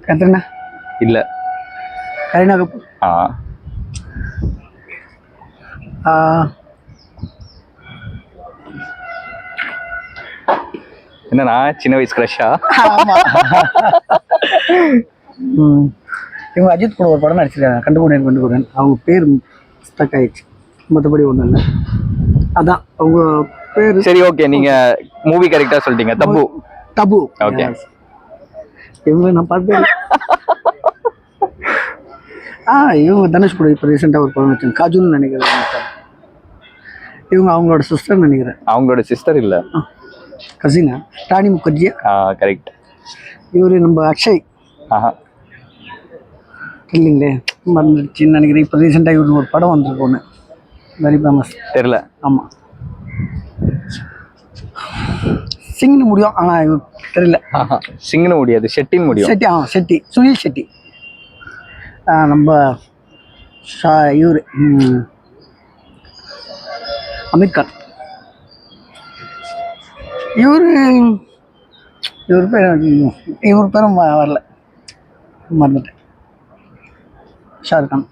கத்ரினா இல்ல. கரீனா கபூர். என்னன்னா சின்ன வயசு கிரஷா? ஆமா. இவங்க அஜித் கூட ஒரு படம் நடிச்சிருக்காங்க, கண்டுகொண்டேன். அவங்க பேர் ஸ்டக் ஆயிடுச்சு, மற்றபடி ஒன்றும் இல்லை. அதான் அவங்க பேர். சரி, ஓகே, நீங்க மூவி கரெக்டா சொல்லிட்டீங்க. தபு. தபு. ஓகே. இவங்க நான் பார்த்தேன். இவங்க தனுஷ் கூட இப்போ ரீசெண்டாக ஒரு படம் வச்சாங்க, காஜுன்னு நினைக்கிறேன். இவங்க அவங்களோட சிஸ்டர் நினைக்கிறேன். அவங்களோட சிஸ்டர் இல்ல, கசினா. ராணி முகர்ஜி. கரெக்ட். இவரு நம்ம அக்ஷய் இல்லைங்களே, மறந்துடுச்சின்னு நினைக்கிறேன். இப்போ ரீசெண்டாக இவருக்கு ஒரு படம் வந்திருக்கு ஒன்று, வெரி ஃபேமஸ். தெரியல. ஆமாம், சிங்னு முடியும், ஆனால் இவர் தெரியல. சிங்னு முடியாது, ஷெட்டின்னு முடியும். ஷெட்டி. ஷெட்டி, சுனில் ஷெட்டி. நம்ம இவர் அமீர் கான். இவர் பேரும் வரல, மறந்துட்டேன். ஷாருக் கான்.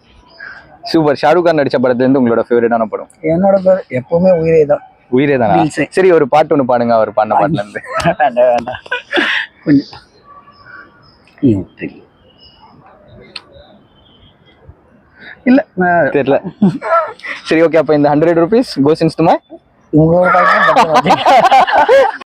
சூப்பர். ஷாருக் கான் நடிச்ச படத்துல இருந்து உங்களோட ஃபேவரட்டான படம்? என்னோட பேர் எப்பவுமே உயிரே தான். உயிரே தானா? சரி, ஒரு பாட்டு ஒன்று பாடுங்க, அவர் பாடின பாட்டுல இருந்து. வேண்டாம் கொஞ்சம் இல்ல தெரியல. சரி, ஓகே, அப்ப இந்த 100 rupees goes into my உங்களோட